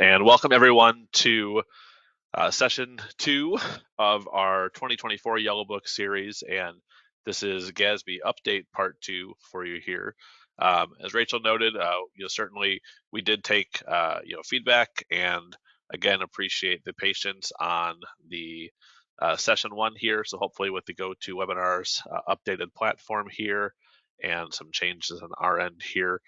And welcome everyone to session 2 of our 2024 Yellowbook series. And this is GASB Update Part 2 for you here. As Rachel noted, certainly we did take feedback, and again appreciate the patience on the session 1 here. So hopefully with the GoToWebinars updated platform here and some changes on our end here,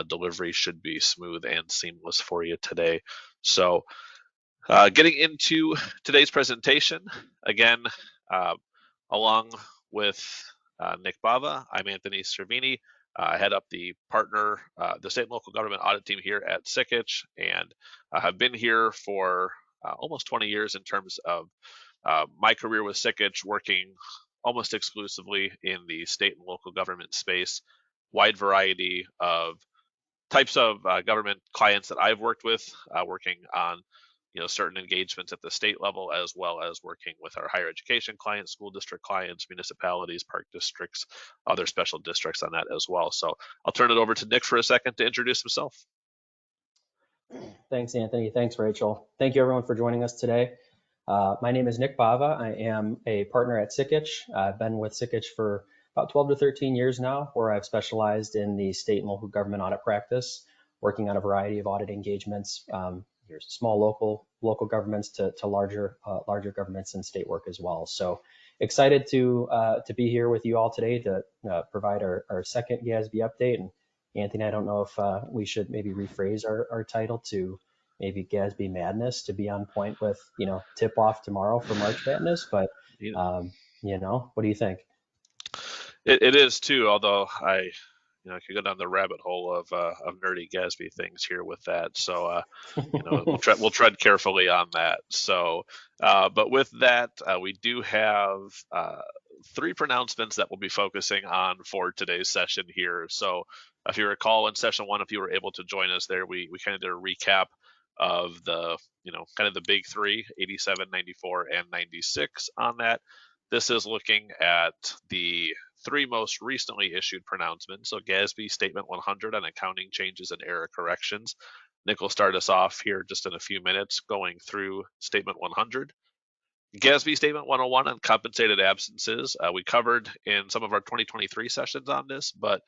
delivery should be smooth and seamless for you today. So getting into today's presentation, again, along with Nick Bava, I'm Anthony Cervini. I head up the state and local government audit team here at Sikich, and I have been here for almost 20 years in terms of my career with Sikich, working almost exclusively in the state and local government space. Wide variety of types of government clients that I've worked with, working on certain engagements at the state level, as well as working with our higher education clients, school district clients, municipalities, park districts, other special districts on that as well. So I'll turn it over to Nick for a second to introduce himself. Thanks, Anthony. Thanks, Rachel. Thank you, everyone, for joining us today. My name is Nick Bava. I am a partner at Sikich. I've been with Sikich for about 12 to 13 years now, where I've specialized in the state and local government audit practice, working on a variety of audit engagements, small local governments to larger governments and state work as well. So excited to be here with you all today to provide our second GASB update. And Anthony, I don't know if we should maybe rephrase our title to maybe GASB Madness to be on point with, tip off tomorrow for March Madness, but what do you think? It is too, although I could go down the rabbit hole of nerdy GASB things here with that. So, we'll tread carefully on that. So, but with that, we do have 3 pronouncements that we'll be focusing on for today's session here. So if you recall in session 1, if you were able to join us there, we kind of did a recap of the, kind of the big 3, 87, 94, and 96 on that. This is looking at the 3 most recently issued pronouncements. So GASB Statement 100 on accounting changes and error corrections. Nick will start us off here just in a few minutes going through Statement 100. GASB Statement 101 on compensated absences. We covered in some of our 2023 sessions on this, but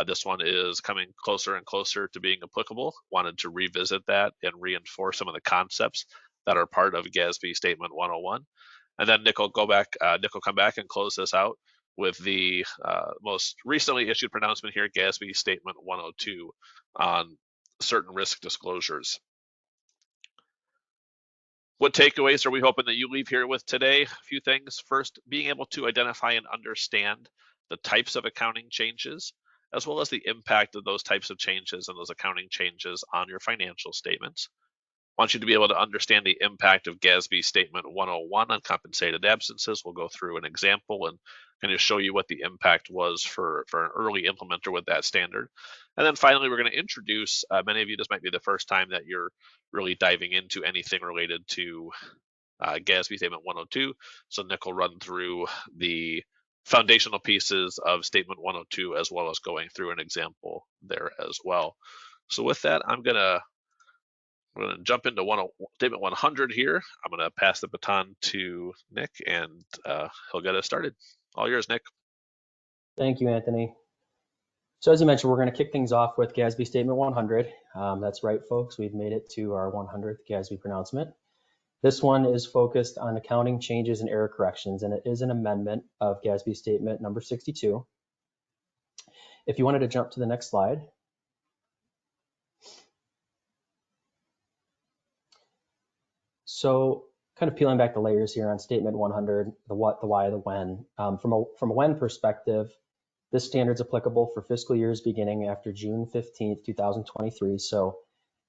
this one is coming closer and closer to being applicable. Wanted to revisit that and reinforce some of the concepts that are part of GASB Statement 101. And then Nick will come back and close this out with the most recently issued pronouncement here, GASB Statement 102 on certain risk disclosures. What takeaways are we hoping that you leave here with today? A few things. First, being able to identify and understand the types of accounting changes, as well as the impact of those types of changes and those accounting changes on your financial statements. I want you to be able to understand the impact of GASB Statement 101 on compensated absences. We'll go through an example and kind of show you what the impact was for an early implementer with that standard. And then finally, we're going to introduce, many of you, this might be the first time that you're really diving into anything related to GASB Statement 102. So Nick will run through the foundational pieces of Statement 102, as well as going through an example there as well. So with that, I'm going to jump into Statement 100 here. I'm going to pass the baton to Nick, and he'll get us started. All yours, Nick. Thank you, Anthony. So as you mentioned, we're going to kick things off with GASB Statement 100. That's right, folks. We've made it to our 100th GASB pronouncement. This one is focused on accounting changes and error corrections, and it is an amendment of GASB Statement number 62. If you wanted to jump to the next slide. So kind of peeling back the layers here on Statement 100, the what, the why, the when. From a when perspective, this standard is applicable for fiscal years beginning after June 15th, 2023. So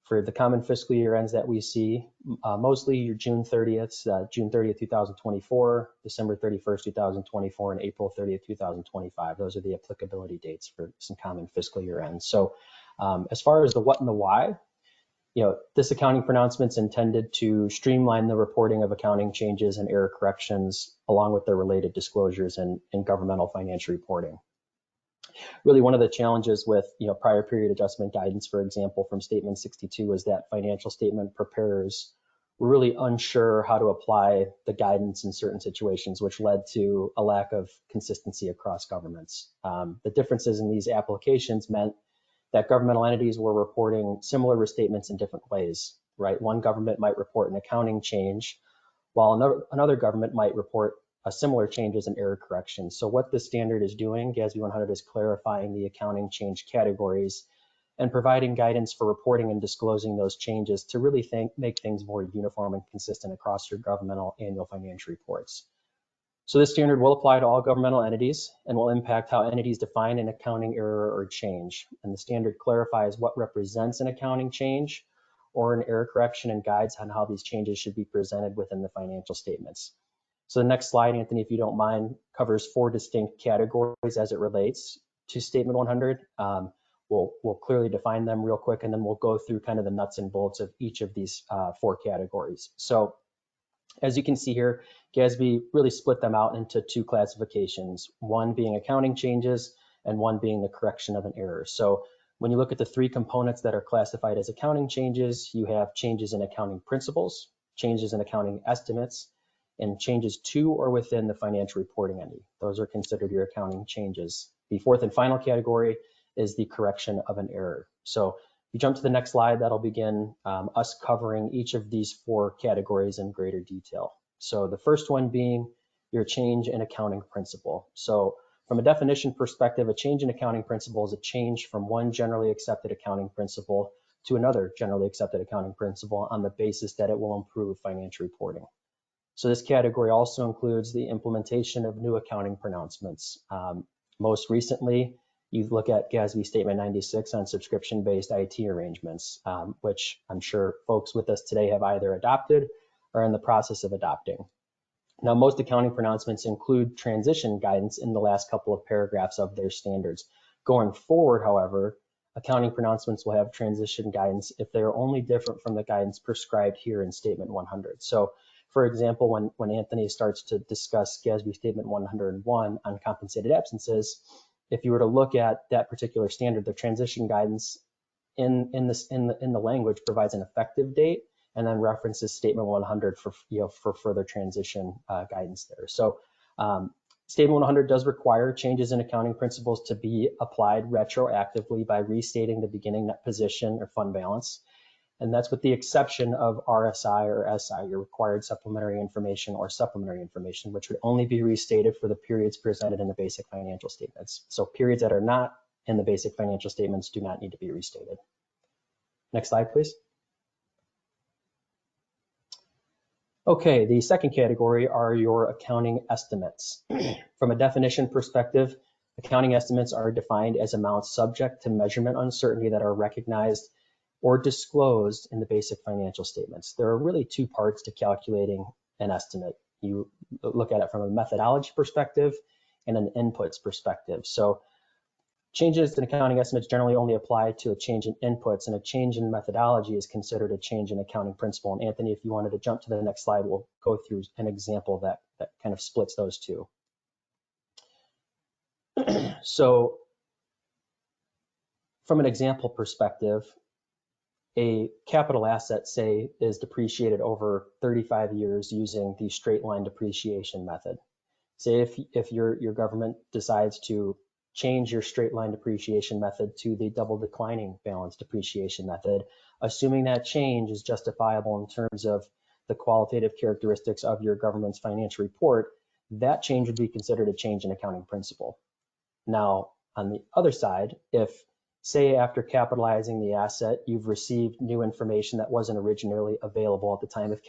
for the common fiscal year ends that we see, mostly your June 30th, June 30th, 2024, December 31st, 2024, and April 30th, 2025. Those are the applicability dates for some common fiscal year ends. So as far as the what and the why, this accounting pronouncement is intended to streamline the reporting of accounting changes and error corrections along with their related disclosures in governmental financial reporting. Really, one of the challenges with prior period adjustment guidance, for example, from Statement 62, is that financial statement preparers were really unsure how to apply the guidance in certain situations, which led to a lack of consistency across governments. The differences in these applications meant that governmental entities were reporting similar restatements in different ways, right? One government might report an accounting change, while another government might report a similar change as an error correction. So what this standard is doing, GASB 100, is clarifying the accounting change categories and providing guidance for reporting and disclosing those changes to really make things more uniform and consistent across your governmental annual financial reports. So this standard will apply to all governmental entities and will impact how entities define an accounting error or change. And the standard clarifies what represents an accounting change or an error correction and guides on how these changes should be presented within the financial statements. So the next slide, Anthony, if you don't mind, covers 4 distinct categories as it relates to Statement 100. We'll clearly define them real quick, and then we'll go through kind of the nuts and bolts of each of these 4 categories. So as you can see here, GASB really split them out into 2 classifications, one being accounting changes and one being the correction of an error. So when you look at the 3 components that are classified as accounting changes, you have changes in accounting principles, changes in accounting estimates, and changes to or within the financial reporting entity. Those are considered your accounting changes. The 4th and final category is the correction of an error. So if you jump to the next slide, that'll begin us covering each of these 4 categories in greater detail. So the first one being your change in accounting principle. So from a definition perspective, a change in accounting principle is a change from one generally accepted accounting principle to another generally accepted accounting principle on the basis that it will improve financial reporting. So this category also includes the implementation of new accounting pronouncements. Most recently, you look at GASB Statement 96 on subscription-based IT arrangements, which I'm sure folks with us today have either adopted or are in the process of adopting. Now, most accounting pronouncements include transition guidance in the last couple of paragraphs of their standards. Going forward, however, accounting pronouncements will have transition guidance if they are only different from the guidance prescribed here in Statement 100. So, for example, when Anthony starts to discuss GASB Statement 101 on compensated absences, if you were to look at that particular standard, the transition guidance in the language provides an effective date and then references Statement 100 for further transition guidance there. So Statement 100 does require changes in accounting principles to be applied retroactively by restating the beginning net position or fund balance. And that's with the exception of RSI or SI, your required supplementary information or supplementary information, which would only be restated for the periods presented in the basic financial statements. So periods that are not in the basic financial statements do not need to be restated. Next slide, please. Okay, the second category are your accounting estimates. From a definition perspective, accounting estimates are defined as amounts subject to measurement uncertainty that are recognized or disclosed in the basic financial statements. There are really 2 parts to calculating an estimate. You look at it from a methodology perspective and an inputs perspective. So changes in accounting estimates generally only apply to a change in inputs, and a change in methodology is considered a change in accounting principle. And Anthony, if you wanted to jump to the next slide, we'll go through an example that kind of splits those 2. So from an example perspective, a capital asset, say, is depreciated over 35 years using the straight line depreciation method. Say if your government decides to change your straight line depreciation method to the double declining balance depreciation method, assuming that change is justifiable in terms of the qualitative characteristics of your government's financial report, that change would be considered a change in accounting principle. Now, on the other side, if say after capitalizing the asset, you've received new information that wasn't originally available at the time of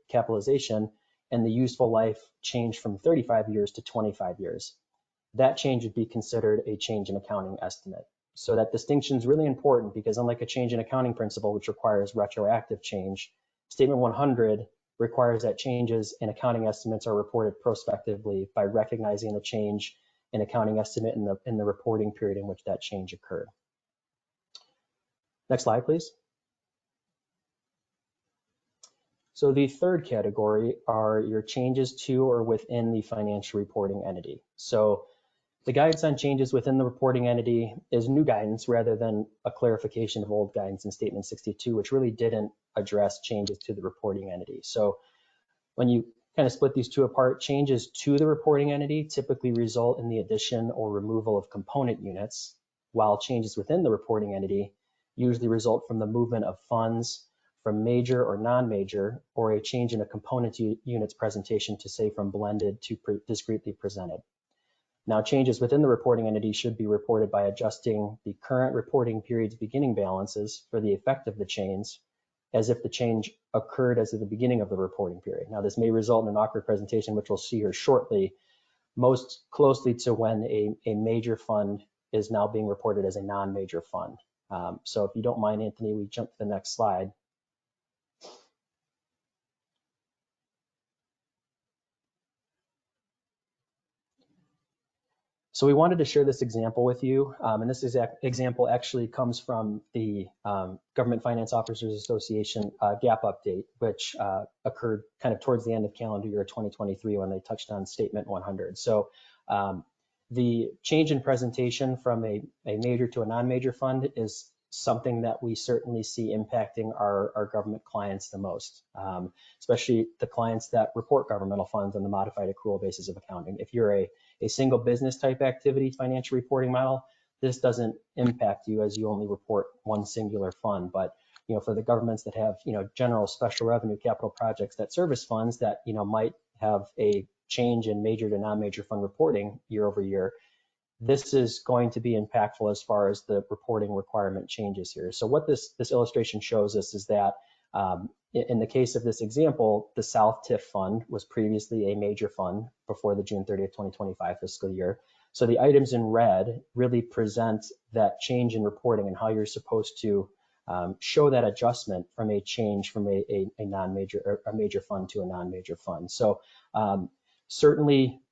capitalization, and the useful life changed from 35 years to 25 years. That change would be considered a change in accounting estimate. So that distinction is really important because unlike a change in accounting principle, which requires retroactive change, Statement 100 requires that changes in accounting estimates are reported prospectively by recognizing the change in accounting estimate in the reporting period in which that change occurred. Next slide, please. So the third category are your changes to or within the financial reporting entity. So The guidance on changes within the reporting entity is new guidance rather than a clarification of old guidance in Statement 62, which really didn't address changes to the reporting entity. So when you kind of split these two apart, changes to the reporting entity typically result in the addition or removal of component units, while changes within the reporting entity usually result from the movement of funds from major or non-major, or a change in a component unit's presentation to, say, from blended to discretely presented. Now, changes within the reporting entity should be reported by adjusting the current reporting period's beginning balances for the effect of the change, as if the change occurred as of the beginning of the reporting period. Now, this may result in an awkward presentation, which we'll see here shortly, most closely to when a major fund is now being reported as a non-major fund. So if you don't mind, Anthony, we jump to the next slide. So we wanted to share this example with you, and this example actually comes from the Government Finance Officers Association gap update, which occurred kind of towards the end of calendar year 2023 when they touched on Statement 100. So the change in presentation from a major to a non-major fund is something that we certainly see impacting our government clients the most, especially the clients that report governmental funds on the modified accrual basis of accounting. If you're a single business type activity financial reporting model, this doesn't impact you as you only report one singular fund. But for the governments that have general special revenue capital projects that service funds that might have a change in major to non-major fund reporting year over year, this is going to be impactful as far as the reporting requirement changes here. So what this illustration shows us is that in the case of this example, the South TIF fund was previously a major fund before the June 30th, 2025 fiscal year. So the items in red really present that change in reporting and how you're supposed to show that adjustment from a change from a non-major or a major fund to a non-major fund. So certainly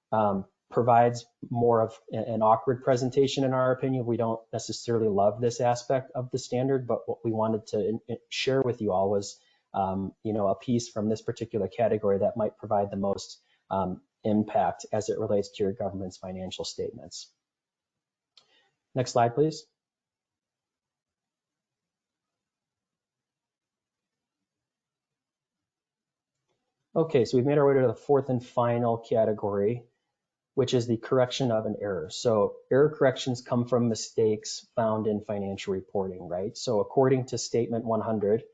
provides more of an awkward presentation in our opinion. We don't necessarily love this aspect of the standard, but what we wanted to share with you all was a piece from this particular category that might provide the most impact as it relates to your government's financial statements. Next slide, please. Okay, so we've made our way to the fourth and final category, which is the correction of an error. So error corrections come from mistakes found in financial reporting, right? So according to Statement 100,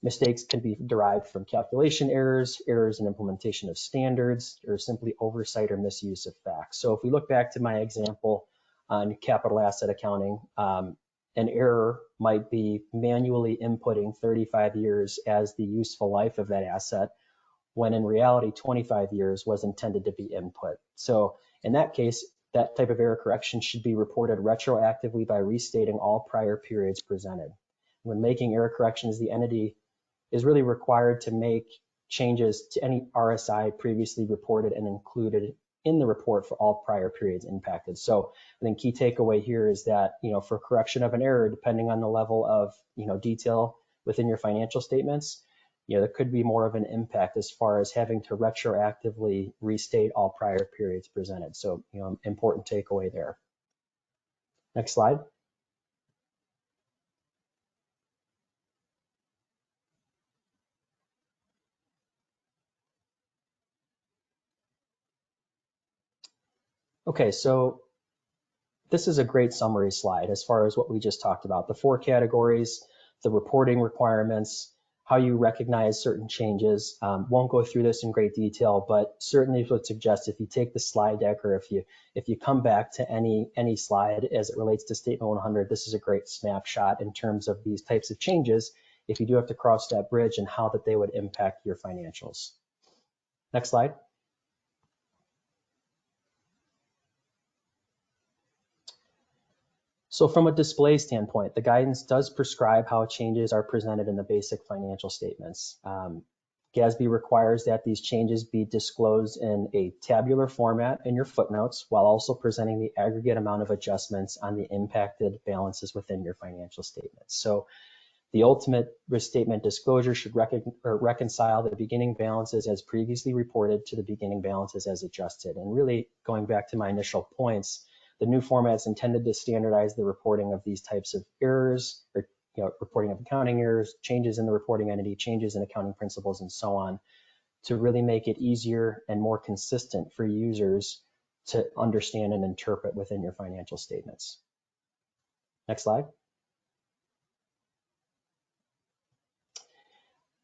mistakes can be derived from calculation errors, errors in implementation of standards, or simply oversight or misuse of facts. So if we look back to my example on capital asset accounting, an error might be manually inputting 35 years as the useful life of that asset, when in reality 25 years was intended to be input. So in that case, that type of error correction should be reported retroactively by restating all prior periods presented. When making error corrections, the entity is really required to make changes to any RSI previously reported and included in the report for all prior periods impacted. So I think key takeaway here is that, for correction of an error, depending on the level of, detail within your financial statements, there could be more of an impact as far as having to retroactively restate all prior periods presented. So, important takeaway there. Next slide. Okay, so this is a great summary slide as far as what we just talked about. The 4 categories, the reporting requirements, how you recognize certain changes. Won't go through this in great detail, but certainly would suggest if you take the slide deck or if you come back to any slide as it relates to Statement 100, this is a great snapshot in terms of these types of changes if you do have to cross that bridge and how that they would impact your financials. Next slide. So from a display standpoint, the guidance does prescribe how changes are presented in the basic financial statements. GASB requires that these changes be disclosed in a tabular format in your footnotes, while also presenting the aggregate amount of adjustments on the impacted balances within your financial statements. So the ultimate restatement disclosure should reconcile the beginning balances as previously reported to the beginning balances as adjusted. And really, going back to my initial points, The new format is intended to standardize the reporting of these types of errors, or reporting of accounting errors, changes in the reporting entity, changes in accounting principles, and so on, to really make it easier and more consistent for users to understand and interpret within your financial statements. Next slide.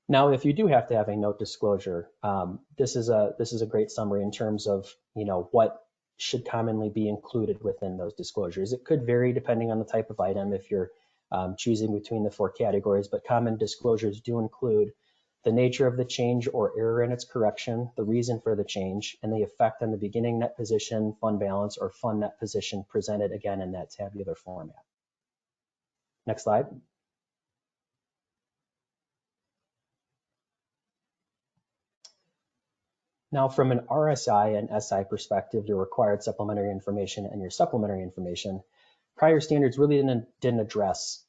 Now, if you do have to have a note disclosure, this is a great summary in terms of what should commonly be included within those disclosures. It could vary depending on the type of item if you're choosing between the 4 categories, but common disclosures do include the nature of the change or error in its correction, the reason for the change, and the effect on the beginning net position, fund balance, or fund net position presented again in that tabular format. Next slide. Now, from an RSI and SI perspective, your required supplementary information and your supplementary information, prior standards really didn't address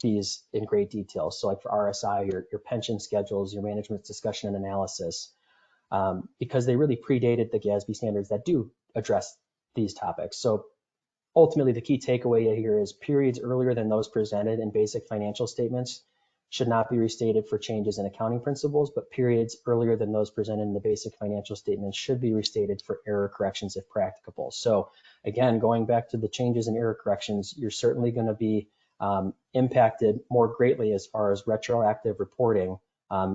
these in great detail. So like for RSI, your pension schedules, your management discussion and analysis, because they really predated the GASB standards that do address these topics. So ultimately, the key takeaway here is periods earlier than those presented in basic financial statements should not be restated for changes in accounting principles, but periods earlier than those presented in the basic financial statements should be restated for error corrections if practicable. So again, going back to the changes in error corrections, you're certainly going to be impacted more greatly as far as retroactive reporting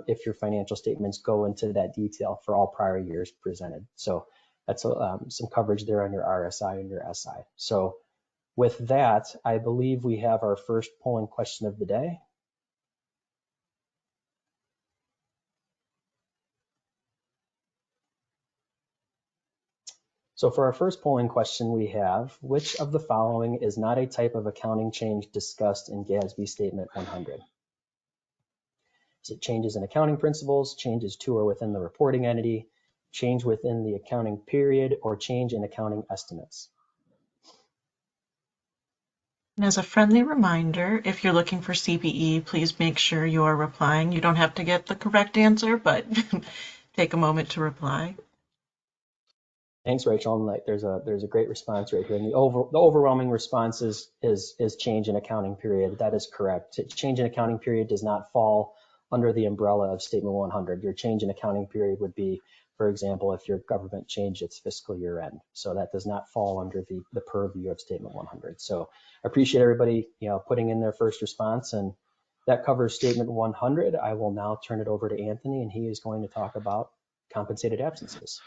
if your financial statements go into that detail for all prior years presented. So that's some coverage there on your RSI and your SI. So with that, I believe we have our first polling question of the day. So for our first polling question, we have, which of the following is not a type of accounting change discussed in GASB Statement 100? Is it changes in accounting principles, changes to or within the reporting entity, change within the accounting period, or change in accounting estimates? And as a friendly reminder, if you're looking for CPE, please make sure you are replying. You don't have to get the correct answer, but take a moment to reply. Thanks, Rachel. And like, there's a great response right here. And the overwhelming response is change in accounting period. That is correct. Change in accounting period does not fall under the umbrella of Statement 100. Your change in accounting period would be, for example, if your government changed its fiscal year end. So that does not fall under the purview of Statement 100. So I appreciate everybody putting in their first response, and that covers Statement 100. I will now turn it over to Anthony, and he is going to talk about compensated absences.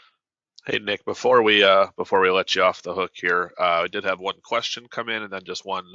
Hey, Nick, before we let you off the hook here, I did have one question come in and then just one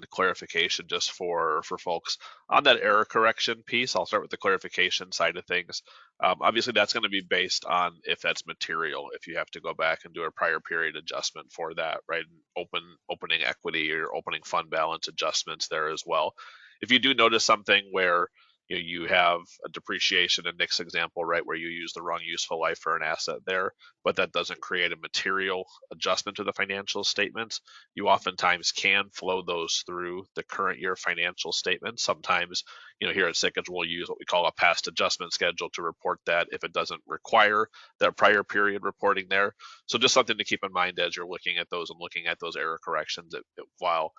clarification just for folks. On that error correction piece, I'll start with the clarification side of things. Obviously, that's going to be based on if that's material, if you have to go back and do a prior period adjustment for that, right? Opening equity or opening fund balance adjustments there as well. If you do notice something where you have a depreciation in Nick's example, right, where you use the wrong useful life for an asset there, but that doesn't create a material adjustment to the financial statements, you oftentimes can flow those through the current year financial statements. Sometimes, here at Sikich, we'll use what we call a past adjustment schedule to report that if it doesn't require that prior period reporting there. So just something to keep in mind as you're looking at those and looking at those error corrections. While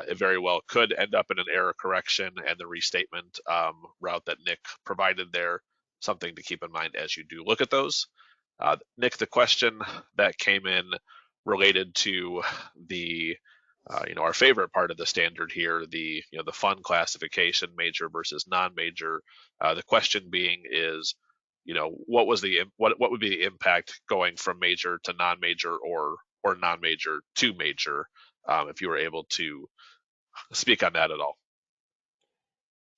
it very well could end up in an error correction and the restatement route that Nick provided there, something to keep in mind as you do look at those. Nick, the question that came in related to the our favorite part of the standard here, the fund classification, major versus non-major. The question being is, what would be the impact going from major to non-major or non-major to major, if you were able to speak on that at all?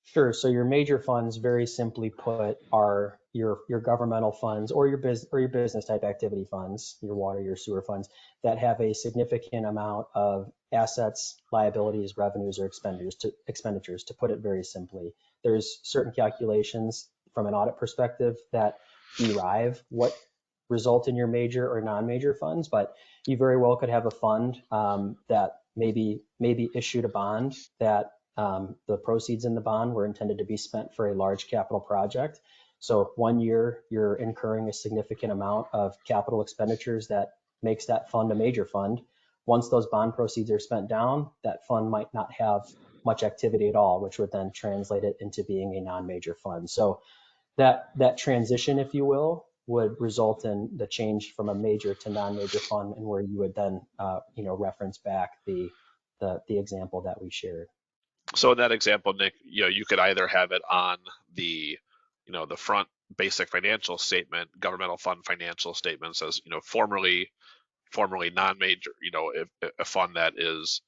Sure. So your major funds, very simply put, are your governmental funds or your business type activity funds, your water, your sewer funds that have a significant amount of assets, liabilities, revenues, or expenditures. To put it very simply, there's certain calculations from an audit perspective that derive what result in your major or non-major funds, but you very well could have a fund that maybe issued a bond that the proceeds in the bond were intended to be spent for a large capital project. So one year you're incurring a significant amount of capital expenditures that makes that fund a major fund. once those bond proceeds are spent down, that fund might not have much activity at all, which would then translate it into being a non-major fund. So that transition, if you will, would result in the change from a major to non-major fund, and where you would then reference back the example that we shared. So in that example, Nick, you could either have it on the the front basic financial statement, governmental fund financial statements, as formerly non-major, if a fund that is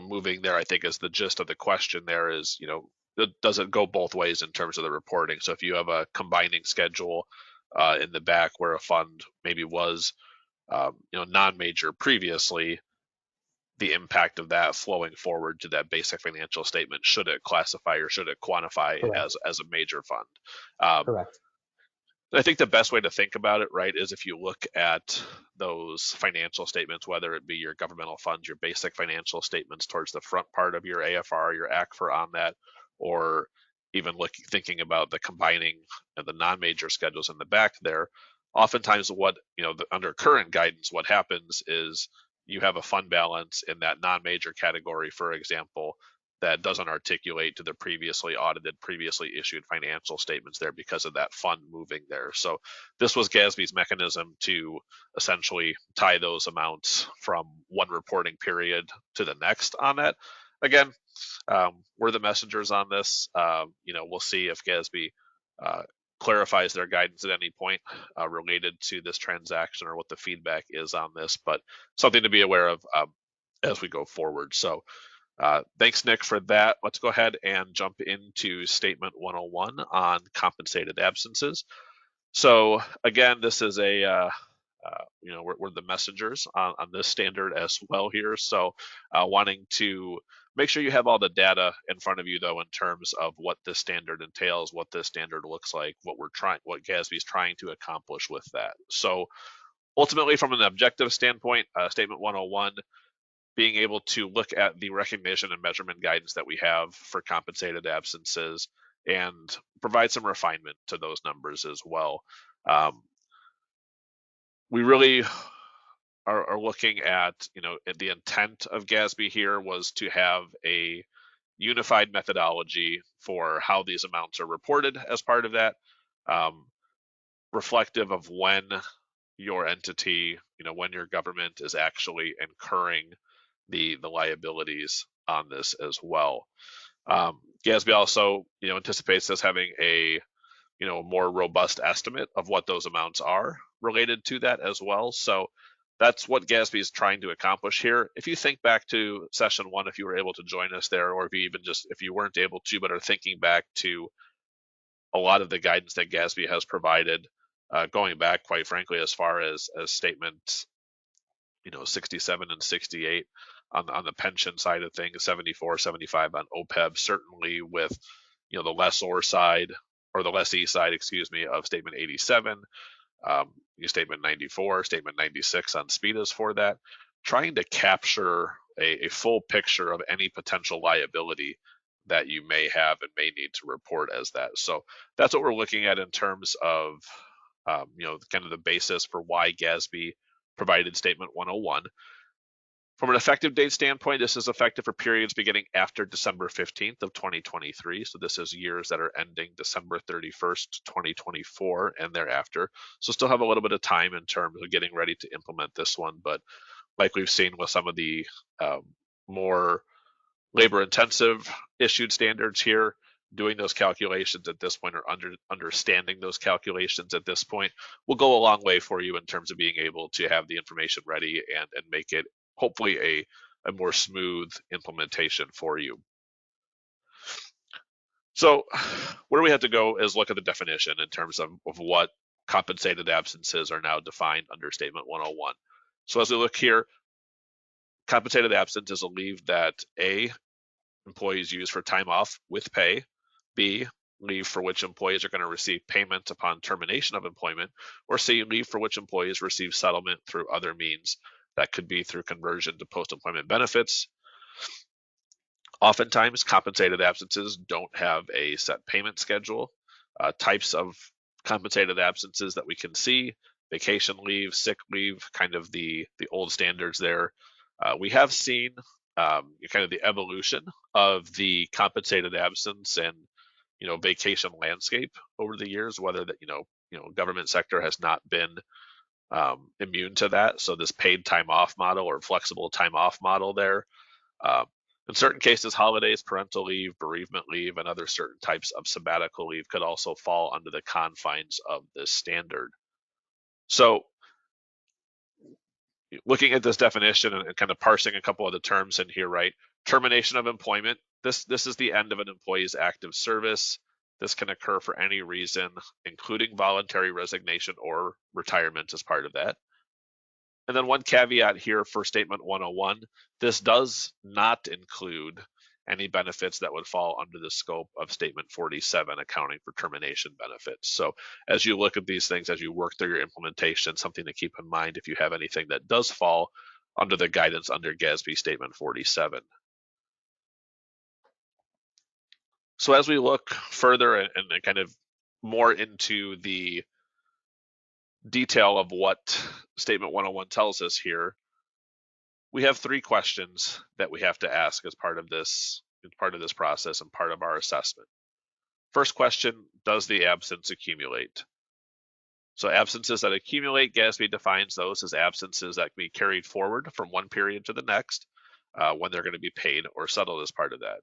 moving there. I think is the gist of the question there is, does it go both ways in terms of the reporting? So if you have a combining schedule in the back where a fund maybe was non-major previously, the impact of that flowing forward to that basic financial statement, should it classify or should it quantify Correct. as a major fund? Correct. I think the best way to think about it, right, is if you look at those financial statements, whether it be your governmental funds, your basic financial statements towards the front part of your AFR, your ACFR on that, or even thinking about the combining of the non-major schedules in the back there. Oftentimes, what under current guidance, what happens is you have a fund balance in that non-major category, for example, that doesn't articulate to the previously audited, previously issued financial statements there because of that fund moving there. So this was GASB's mechanism to essentially tie those amounts from one reporting period to the next on that. Again, we're the messengers on this. We'll see if GASB clarifies their guidance at any point related to this transaction or what the feedback is on this, but something to be aware of as we go forward. So thanks, Nick, for that. Let's go ahead and jump into Statement 101 on compensated absences. So again, this is we're the messengers on this standard as well here. So wanting to make sure you have all the data in front of you, though, in terms of what this standard entails, what this standard looks like, what GASB is trying to accomplish with that. So ultimately, from an objective standpoint, Statement 101, being able to look at the recognition and measurement guidance that we have for compensated absences and provide some refinement to those numbers as well. We really are looking at, the intent of GASB here was to have a unified methodology for how these amounts are reported as part of that, reflective of when your entity, when your government is actually incurring the liabilities on this as well. GASB also, anticipates us having a, more robust estimate of what those amounts are related to that as well. So that's what GASB is trying to accomplish here. If you think back to session 1, if you were able to join us there, or if you weren't able to, but are thinking back to a lot of the guidance that GASB has provided, going back, quite frankly, as far as statements 67 and 68 on the pension side of things, 74, 75 on OPEB, certainly with the lessor side, or the lessee side, excuse me, of statement 87, statement 94, statement 96 on SPIDAs for that, trying to capture a full picture of any potential liability that you may have and may need to report as that. So that's what we're looking at in terms of kind of the basis for why GASB provided Statement 101. From an effective date standpoint, this is effective for periods beginning after December 15th of 2023. So this is years that are ending December 31st, 2024 and thereafter. So still have a little bit of time in terms of getting ready to implement this one. But like we've seen with some of the more labor intensive issued standards here, doing those calculations at this point, or understanding those calculations at this point, will go a long way for you in terms of being able to have the information ready and make it hopefully a more smooth implementation for you. So where we have to go is look at the definition in terms of what compensated absences are now defined under Statement 101. So as we look here, compensated absence is a leave that A, employees use for time off with pay, B, leave for which employees are going to receive payment upon termination of employment, or C, leave for which employees receive settlement through other means. That could be through conversion to post-employment benefits. Oftentimes, compensated absences don't have a set payment schedule. Types of compensated absences that we can see: vacation leave, sick leave, kind of the old standards there. We have seen kind of the evolution of the compensated absence and vacation landscape over the years, whether that government sector has not been immune to that. So this paid time off model or flexible time off model there. Um, in certain cases, holidays, parental leave, bereavement leave, and other certain types of sabbatical leave could also fall under the confines of this standard. So looking at this definition and kind of parsing a couple of the terms in here, right? Termination of employment. This is the end of an employee's active service. This can occur for any reason, including voluntary resignation or retirement as part of that. And then one caveat here for Statement 101, this does not include any benefits that would fall under the scope of Statement 47, accounting for termination benefits. So as you look at these things, as you work through your implementation, something to keep in mind if you have anything that does fall under the guidance under GASB Statement 47. So as we look further and kind of more into the detail of what Statement 101 tells us here, we have 3 questions that we have to ask as part of this process and part of our assessment. First question, does the absence accumulate? So absences that accumulate, GASB defines those as absences that can be carried forward from one period to the next when they're going to be paid or settled as part of that.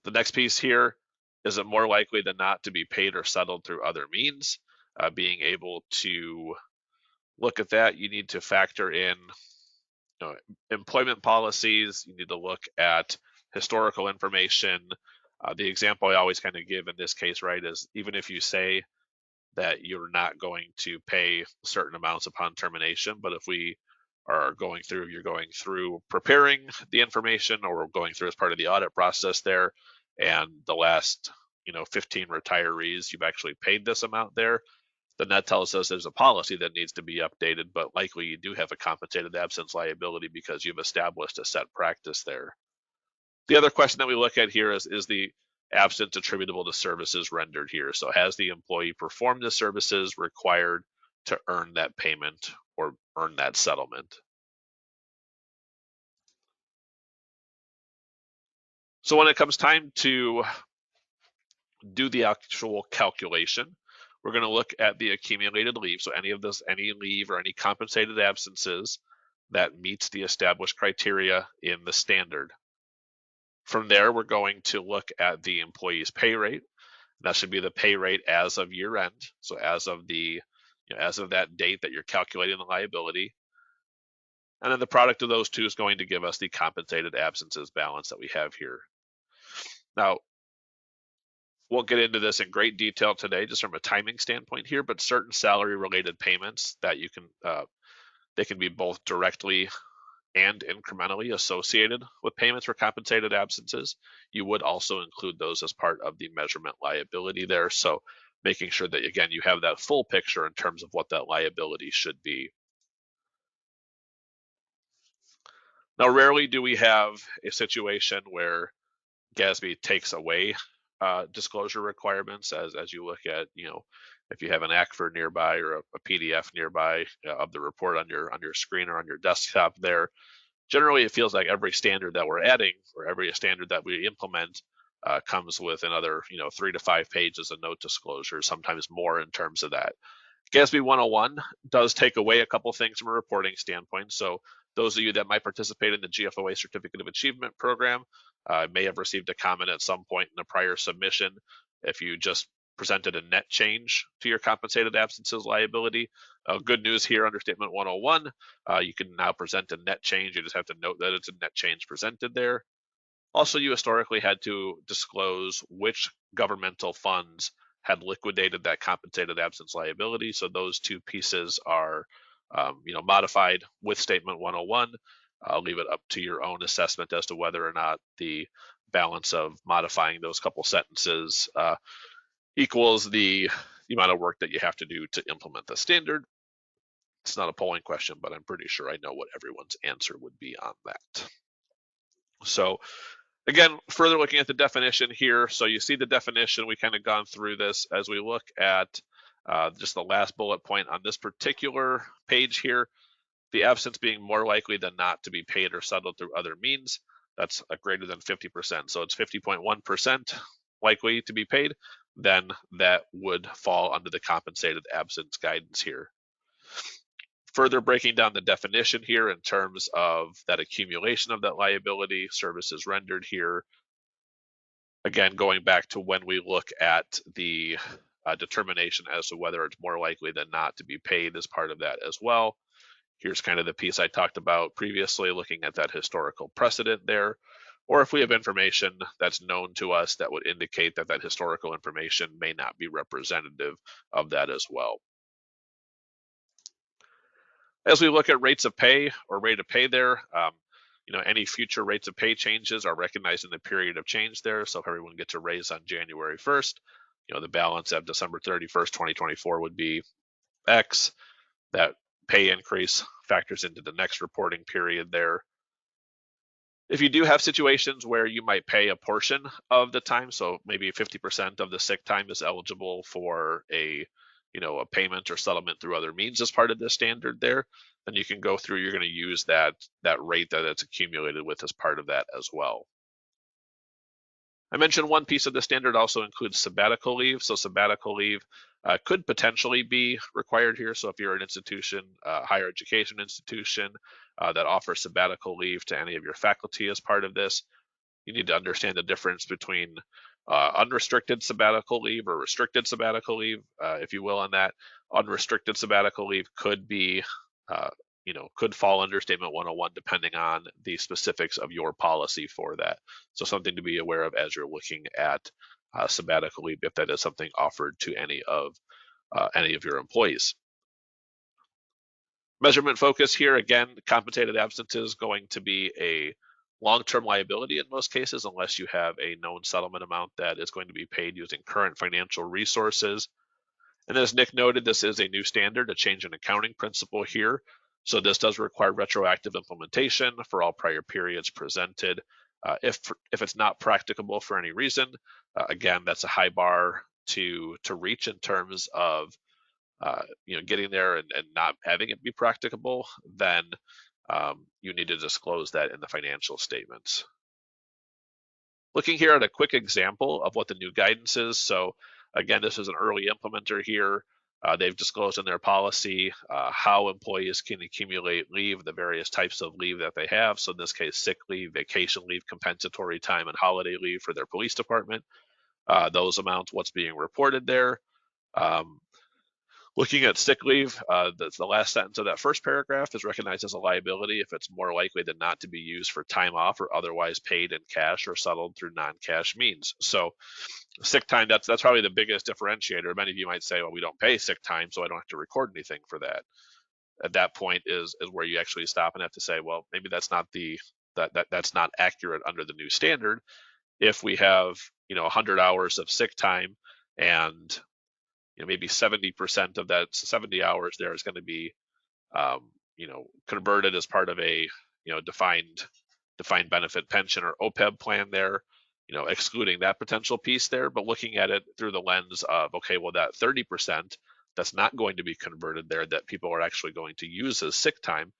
The next piece here, is it more likely than not to be paid or settled through other means? Being able to look at that, you need to factor in employment policies. You need to look at historical information. The example I always kind of give in this case, right, is even if you say that you're not going to pay certain amounts upon termination, but if we are you're going through preparing the information or going through as part of the audit process there, and the last 15 retirees, you've actually paid this amount there, then that tells us there's a policy that needs to be updated, but likely you do have a compensated absence liability because you've established a set practice there. The other question that we look at here is the absence attributable to services rendered here. So has the employee performed the services required to earn that payment or earn that settlement? So when it comes time to do the actual calculation, we're going to look at the accumulated leave. So any leave or any compensated absences that meets the established criteria in the standard. From there, we're going to look at the employee's pay rate. That should be the pay rate as of year end. So as of that date that you're calculating the liability. And then the product of those two is going to give us the compensated absences balance that we have here. Now, we'll get into this in great detail today, just from a timing standpoint here, but certain salary related payments that you can, they can be both directly and incrementally associated with payments for compensated absences. You would also include those as part of the measurement liability there. So making sure that, again, you have that full picture in terms of what that liability should be. Now, rarely do we have a situation where GASB takes away disclosure requirements as you look at, if you have an ACFR nearby or a PDF nearby of the report on your screen or on your desktop there. Generally, it feels like every standard that we're adding or every standard that we implement comes with another 3 to 5 pages of note disclosure, sometimes more in terms of that. GASB 101 does take away a couple things from a reporting standpoint. So those of you that might participate in the GFOA Certificate of Achievement program may have received a comment at some point in a prior submission if you just presented a net change to your compensated absences liability. Good news here under Statement 101, you can now present a net change. You just have to note that it's a net change presented there. Also, you historically had to disclose which governmental funds had liquidated that compensated absence liability. So those two pieces are modified with Statement 101. I'll leave it up to your own assessment as to whether or not the balance of modifying those couple sentences equals the amount of work that you have to do to implement the standard. It's not a polling question, but I'm pretty sure I know what everyone's answer would be on that. So again, further looking at the definition here. So you see the definition, we kind of gone through this. As we look at just the last bullet point on this particular page here, the absence being more likely than not to be paid or settled through other means, that's a greater than 50%. So it's 50.1% likely to be paid, then that would fall under the compensated absence guidance here. Further breaking down the definition here in terms of that accumulation of that liability, services rendered here. Again, going back to when we look at the determination as to whether it's more likely than not to be paid as part of that as well. Here's kind of the piece I talked about previously, looking at that historical precedent there, or if we have information that's known to us that would indicate that that historical information may not be representative of that as well. As we look at rates of pay or rate of pay there, any future rates of pay changes are recognized in the period of change there. So if everyone gets a raise on January 1st, the balance at December 31st, 2024 would be X. That pay increase factors into the next reporting period there. If you do have situations where you might pay a portion of the time, so maybe 50% of the sick time is eligible for a payment or settlement through other means as part of the standard there, then you can go through, you're going to use that rate that it's accumulated with as part of that as well. I mentioned one piece of the standard also includes sabbatical leave. So sabbatical leave could potentially be required here. So if you're an institution, higher education institution that offers sabbatical leave to any of your faculty as part of this, you need to understand the difference between unrestricted sabbatical leave or restricted sabbatical leave, if you will, on that. Unrestricted sabbatical leave could be, could fall under Statement 101 depending on the specifics of your policy for that. So something to be aware of as you're looking at sabbatical leave, if that is something offered to any of your employees. Measurement focus here, again, compensated absence is going to be a long-term liability in most cases, unless you have a known settlement amount that is going to be paid using current financial resources. And as Nick noted, this is a new standard, a change in accounting principle here. So this does require retroactive implementation for all prior periods presented. If it's not practicable for any reason, again, that's a high bar to reach in terms of getting there and not having it be practicable, then you need to disclose that in the financial statements. Looking here at a quick example of what the new guidance is. So again, this is an early implementer here. They've disclosed in their policy how employees can accumulate leave, the various types of leave that they have. So in this case, sick leave, vacation leave, compensatory time, and holiday leave for their police department. Those amounts, what's being reported there. Looking at sick leave, the last sentence of that first paragraph is recognized as a liability if it's more likely than not to be used for time off or otherwise paid in cash or settled through non-cash means. So sick time, that's probably the biggest differentiator. Many of you might say, well, we don't pay sick time, so I don't have to record anything for that. At that point is where you actually stop and have to say, well, maybe that's not that's not accurate under the new standard. If we have 100 hours of sick time and maybe 70% of that 70 hours there is going to be converted as part of a defined benefit pension or OPEB plan there, excluding that potential piece there, but looking at it through the lens of, okay, well, that 30% that's not going to be converted there, that people are actually going to use as sick time,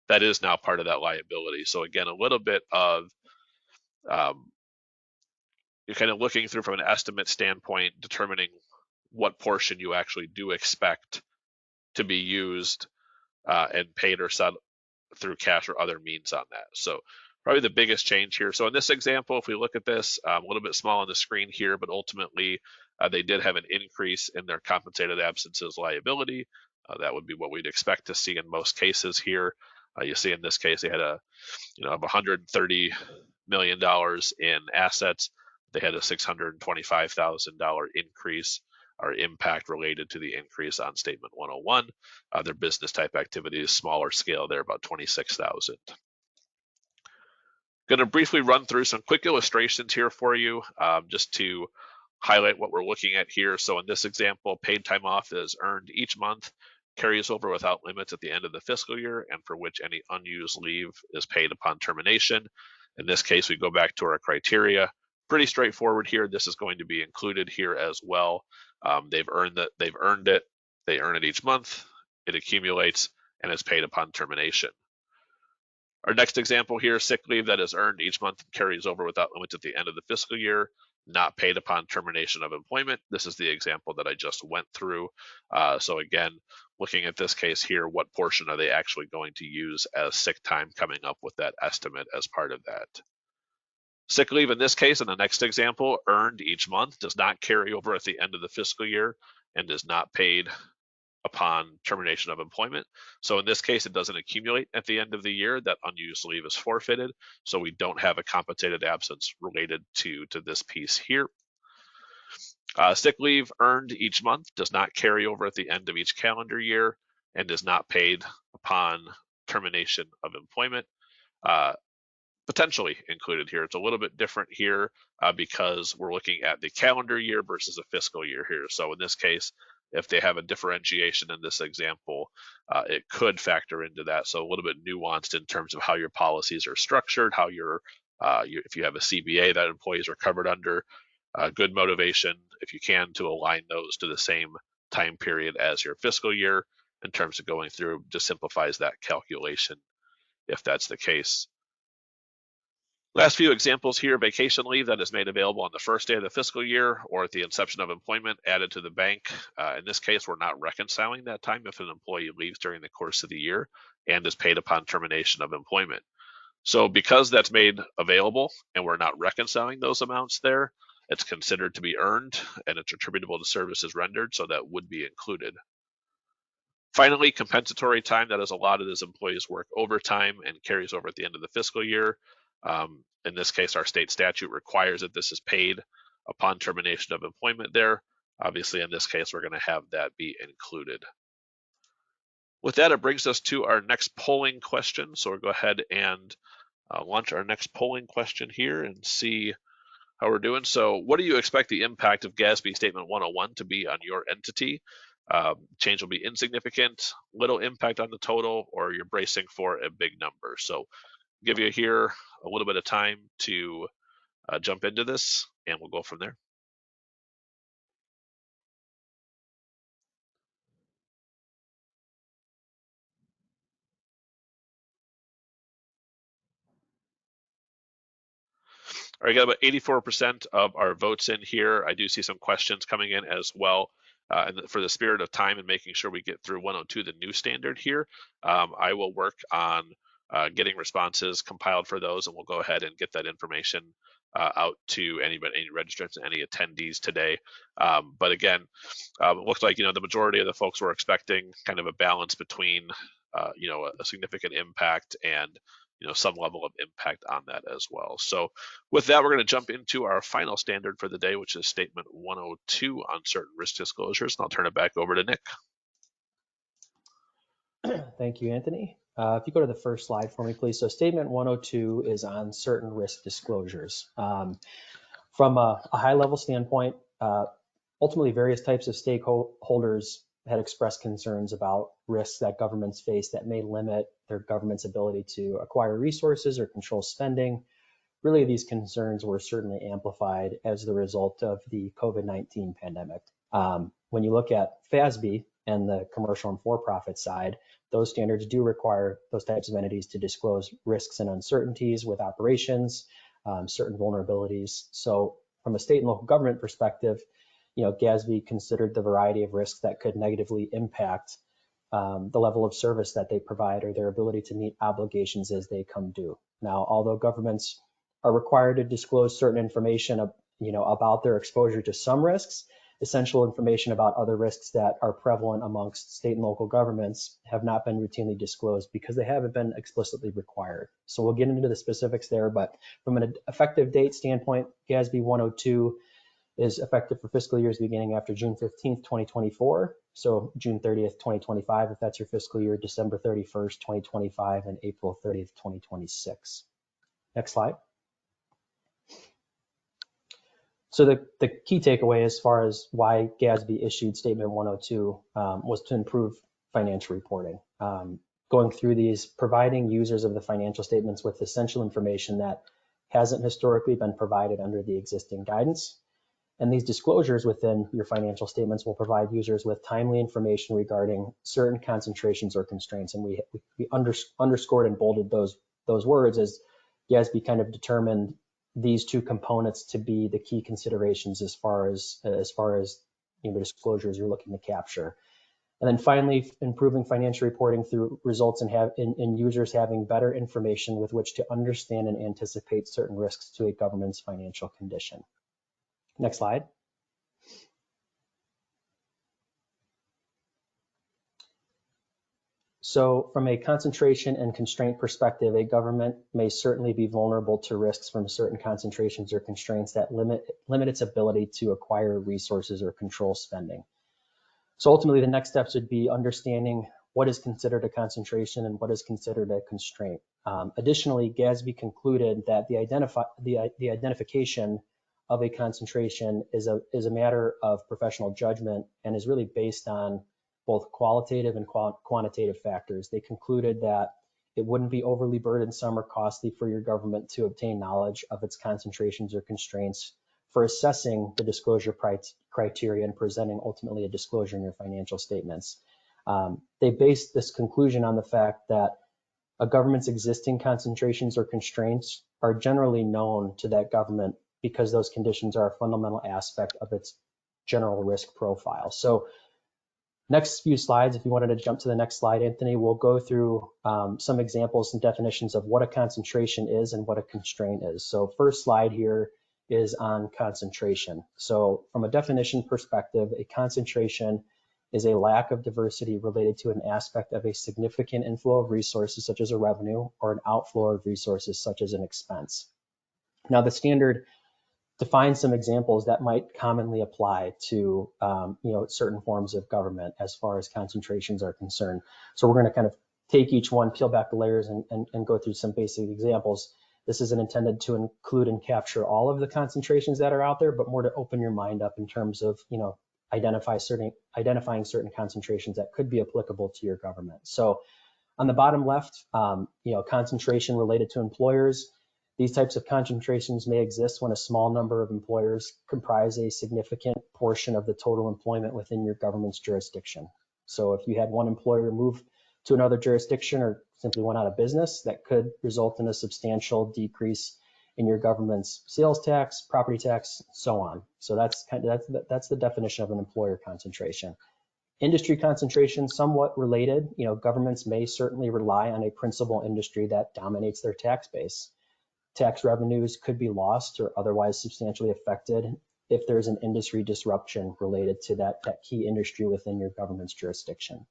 that is now part of that liability. So again, a little bit of you're kind of looking through from an estimate standpoint, determining what portion you actually do expect to be used and paid or settled through cash or other means on that. So probably the biggest change here. So in this example, if we look at this, a little bit small on the screen here, but ultimately they did have an increase in their compensated absences liability. That would be what we'd expect to see in most cases here. You see in this case, they had of $130 million in assets. They had a $625,000 increase or impact related to the increase on Statement 101. Their business type activity is smaller scale there, about 26,000. Going to briefly run through some quick illustrations here for you, just to highlight what we're looking at here. So in this example, paid time off is earned each month, carries over without limits at the end of the fiscal year, and for which any unused leave is paid upon termination. In this case, we go back to our criteria. Pretty straightforward here. This is going to be included here as well. They've earned it. They earn it each month. It accumulates, and is paid upon termination. Our next example here, sick leave that is earned each month and carries over without limits at the end of the fiscal year, not paid upon termination of employment. This is the example that I just went through. So again, looking at this case here, what portion are they actually going to use as sick time, coming up with that estimate as part of that. Sick leave in this case, in the next example, earned each month, does not carry over at the end of the fiscal year, and is not paid upon termination of employment. So in this case, it doesn't accumulate at the end of the year. That unused leave is forfeited. So we don't have a compensated absence related to this piece here. Sick leave earned each month does not carry over at the end of each calendar year and is not paid upon termination of employment. Potentially included here. It's a little bit different here because we're looking at the calendar year versus a fiscal year here. So in this case, if they have a differentiation in this example, it could factor into that. So a little bit nuanced in terms of how your policies are structured, how if you have a CBA that employees are covered under, good motivation, if you can, to align those to the same time period as your fiscal year in terms of going through, just simplifies that calculation if that's the case. Last few examples here, vacation leave that is made available on the first day of the fiscal year or at the inception of employment added to the bank. In this case, we're not reconciling that time if an employee leaves during the course of the year and is paid upon termination of employment. So because that's made available and we're not reconciling those amounts there, it's considered to be earned and it's attributable to services rendered, so that would be included. Finally, compensatory time that is allotted as employees work overtime and carries over at the end of the fiscal year. In this case, our state statute requires that this is paid upon termination of employment there. Obviously, in this case, we're going to have that be included. With that, it brings us to our next polling question. So we'll go ahead and launch our next polling question here and see how we're doing. So what do you expect the impact of GASB Statement 101 to be on your entity? Change will be insignificant, little impact on the total, or you're bracing for a big number. So give you here a little bit of time to jump into this, and we'll go from there. All right, got about 84% of our votes in here. I do see some questions coming in as well. And for the spirit of time and making sure we get through 102, the new standard here, I will work on getting responses compiled for those, and we'll go ahead and get that information out to anybody, any registrants, any attendees today. But again, it looks like the majority of the folks were expecting kind of a balance between a significant impact and some level of impact on that as well. So with that, we're going to jump into our final standard for the day, which is Statement 102 on certain risk disclosures. And I'll turn it back over to Nick. Thank you, Anthony. If you go to the first slide for me, please. So Statement 102 is on certain risk disclosures. From a high-level standpoint, ultimately various types of stakeholders had expressed concerns about risks that governments face that may limit their government's ability to acquire resources or control spending. Really, these concerns were certainly amplified as the result of the COVID-19 pandemic. When you look at FASB and the commercial and for-profit side, those standards do require those types of entities to disclose risks and uncertainties with operations, certain vulnerabilities. So from a state and local government perspective, GASB considered the variety of risks that could negatively impact the level of service that they provide or their ability to meet obligations as they come due. Now, although governments are required to disclose certain information, about their exposure to some risks, essential information about other risks that are prevalent amongst state and local governments have not been routinely disclosed because they haven't been explicitly required. So we'll get into the specifics there, but from an effective date standpoint, GASB 102 is effective for fiscal years beginning after June 15th, 2024. So June 30th, 2025, if that's your fiscal year, December 31st, 2025, and April 30th, 2026. Next slide. So the key takeaway as far as why GASB issued Statement 102 was to improve financial reporting. Going through these, providing users of the financial statements with essential information that hasn't historically been provided under the existing guidance, And these disclosures within your financial statements will provide users with timely information regarding certain concentrations or constraints. And we underscored and bolded those words as GASB kind of determined these two components to be the key considerations as far as the disclosures you're looking to capture. And then finally, improving financial reporting through results in users having better information with which to understand and anticipate certain risks to a government's financial condition. Next slide. So from a concentration and constraint perspective, a government may certainly be vulnerable to risks from certain concentrations or constraints that limit its ability to acquire resources or control spending. So ultimately, the next steps would be understanding what is considered a concentration and what is considered a constraint. Additionally, GASB concluded that the identification of a concentration is a matter of professional judgment and is really based on both qualitative and quantitative factors. They concluded that it wouldn't be overly burdensome or costly for your government to obtain knowledge of its concentrations or constraints for assessing the disclosure criteria and presenting ultimately a disclosure in your financial statements. They based this conclusion on the fact that a government's existing concentrations or constraints are generally known to that government because those conditions are a fundamental aspect of its general risk profile. So next few slides, if you wanted to jump to the next slide, Anthony, we'll go through some examples and definitions of what a concentration is and what a constraint is. So first slide here is on concentration. So from a definition perspective, a concentration is a lack of diversity related to an aspect of a significant inflow of resources such as a revenue or an outflow of resources such as an expense. Now the standard defines some examples that might commonly apply to certain forms of government as far as concentrations are concerned. So we're going to kind of take each one, peel back the layers and go through some basic examples. This isn't intended to include and capture all of the concentrations that are out there, but more to open your mind up in terms of, identifying certain concentrations that could be applicable to your government. So on the bottom left, concentration related to employers. These types of concentrations may exist when a small number of employers comprise a significant portion of the total employment within your government's jurisdiction. So if you had one employer move to another jurisdiction or simply went out of business, that could result in a substantial decrease in your government's sales tax, property tax, so on. So that's the definition of an employer concentration. Industry concentration, somewhat related. Governments may certainly rely on a principal industry that dominates their tax base. Tax revenues could be lost or otherwise substantially affected if there's an industry disruption related to that key industry within your government's jurisdiction.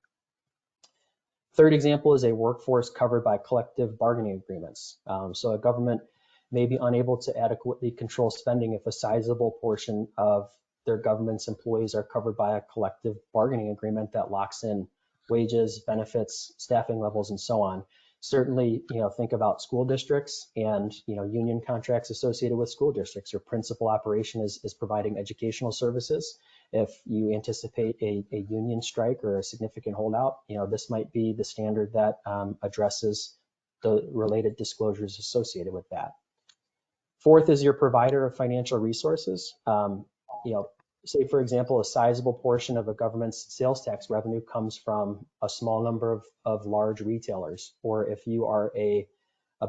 Third example is a workforce covered by collective bargaining agreements. So a government may be unable to adequately control spending if a sizable portion of their government's employees are covered by a collective bargaining agreement that locks in wages, benefits, staffing levels, and so on. Certainly, think about school districts and, union contracts associated with school districts. Your principal operation is providing educational services. If you anticipate a union strike or a significant holdout, this might be the standard that addresses the related disclosures associated with that. Fourth is your provider of financial resources. Say, for example, a sizable portion of a government's sales tax revenue comes from a small number of large retailers, or if you are a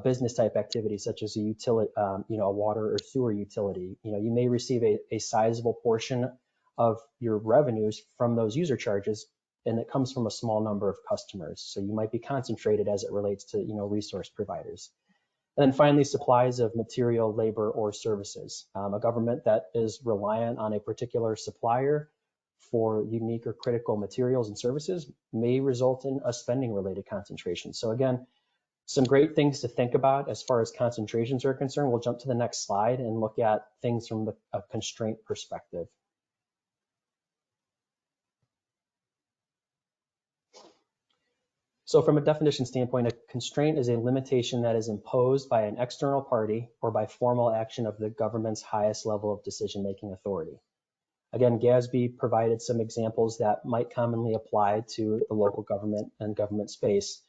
business type activity such as a utility, a water or sewer utility, you may receive a sizable portion of your revenues from those user charges, and it comes from a small number of customers. So you might be concentrated as it relates to resource providers. And then finally, supplies of material, labor, or services. A government that is reliant on a particular supplier for unique or critical materials and services may result in a spending-related concentration. So again, some great things to think about as far as concentrations are concerned. We'll jump to the next slide and look at things from a constraint perspective. So from a definition standpoint, a constraint is a limitation that is imposed by an external party or by formal action of the government's highest level of decision-making authority. Again, GASB provided some examples that might commonly apply to the local government and government space.